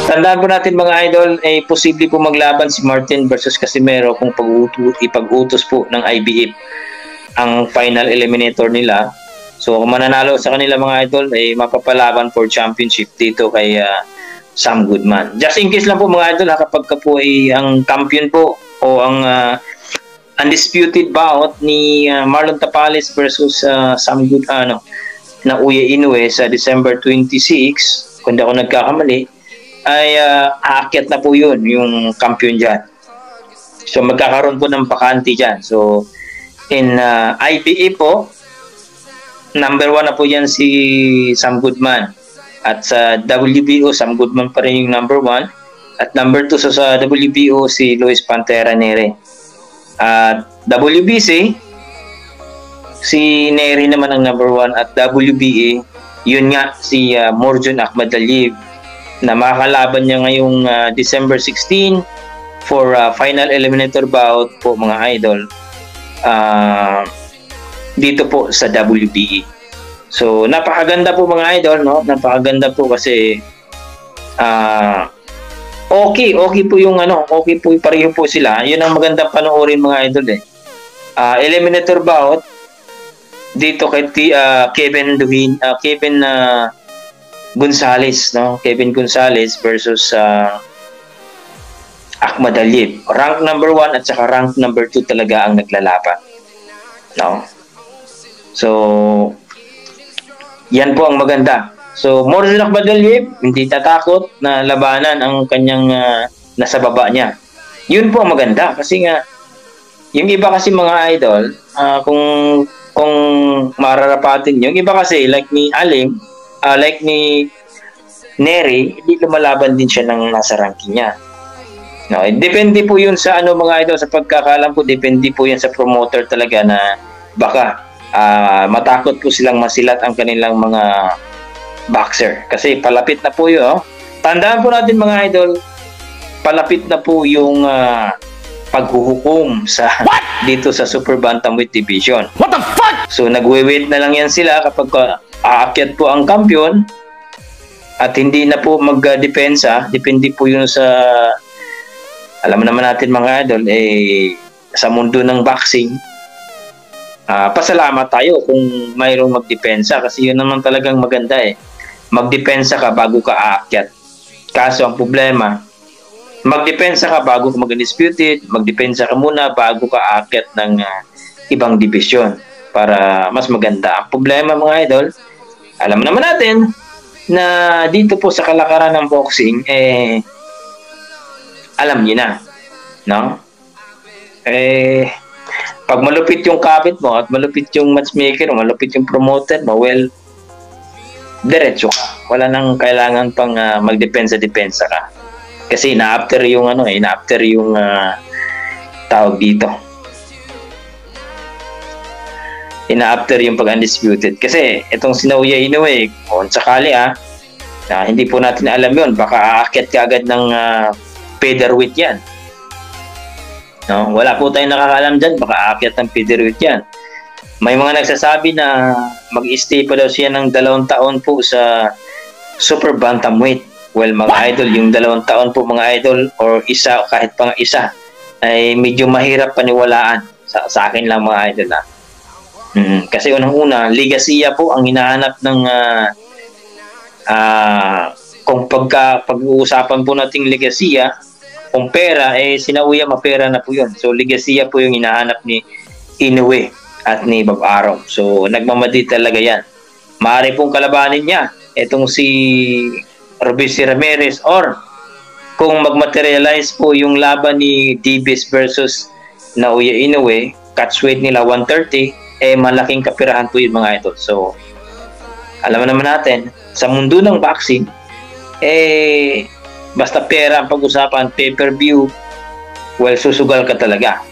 Tandaan po natin mga idol, posible po maglaban si Martin versus Casimero kung ipag-utos po ng IBF ang final eliminator nila. So kung mananalo sa kanila mga idol, mapapalaban for championship dito kay Sam Goodman. Just in case lang po mga idol, kapag ka po ang champion po o ang undisputed bout ni Marlon Tapales versus Sam Goodman, Naoya Inoue sa December 26, kung di ako nagkakamali, ay aakyat na po yun, yung champion dyan. So magkakaroon po ng bakante dyan. So in IBA po, number 1 na po yan si Sam Goodman. At sa WBO, Sam Goodman pa rin yung number 1. At number 2 sa WBO, si Luis Pantera Neri. At WBC, si Neri naman ang number 1. At WBA, yun nga si Morjon Akhmadaliev na makakalaban niya ngayong December 16 for final eliminator bout po mga idol dito po sa WBE. So napakaganda po mga idol, no? Napakaganda po kasi okay po yung okay po, pareho po sila. Yun ang magandang panoorin mga idol eliminator bout dito kay Kevin Gonzalez, no? Kevin Gonzalez versus Akhmadaliev. Rank number 1 at saka rank number 2 talaga ang naglalaban, no? So yan po ang maganda. So Morjon Akhmadaliev hindi tatakot na labanan ang kanyang nasa baba niya. Yun po ang maganda kasi nga yung iba kasi mga idol, kung mararapatin yung iba kasi like ni Alim, like ni Neri, hindi lumalaban din siya ng nasa ranking niya. No, depende po yun sa mga idol, sa pagkakalam ko, depende po yan sa promoter talaga na baka matakot po silang masilat ang kanilang mga boxer. Kasi palapit na po yun. Tandaan po natin mga idol, palapit na po yung paghuhukom dito sa Super Bantamweight Division. What the fuck? So nagwe-wait na lang yan sila kapag aakyat po ang kampiyon at hindi na po magdepensa. Depende po yun sa, alam naman natin mga idol, sa mundo ng boxing, pasalamat tayo kung mayroong magdepensa kasi yun naman talagang maganda magdepensa ka bago ka aakyat. Kaso ang problema, magdepensa ka bago ka mag-undisputed, magdepensa ka muna bago ka aakyat ng ibang division para mas maganda. Ang problema mga idol, alam naman natin na dito po sa kalakaran ng boxing, alam niyo na, no? Pag malupit yung kapit mo at malupit yung matchmaker, malupit yung promoter mo, well, diretso ka. Wala nang kailangan pang magdepensa-depensa ka. Kasi ina-after yung ina-after yung tawag dito. Ina-after yung pag-undisputed. Kasi itong si Naoya Inoue, kung sakali hindi po natin alam yun, baka aakyat ka agad ng featherweight yan. No? Wala po tayong nakakalam dyan, baka aakyat ng featherweight yan. May mga nagsasabi na mag-stay pa daw siya ng 2 taon po sa Super Bantamweight. Well, mga idol, yung 2 taon po mga idol or isa, kahit pang isa, ay medyo mahirap paniwalaan sa akin lang mga idol kasi unang-una, ligasiya po ang hinahanap ng kung pag-uusapan po nating ligasiya, kung pera, si Naoya mapera na po yun. So ligasiya po yung hinahanap ni Inoue at ni Bob Arum. So nagmamadi talaga yan. Maaari pong kalabanin niya itong si Robeisy Ramirez, or kung magmaterialize po yung laban ni Davis versus Naoya Inoue, catchweight nila 130, malaking kapirahan po yun mga idol. So alam naman natin, sa mundo ng boxing, basta pera ang pag-usapan, pay-per-view, well, susugal ka talaga.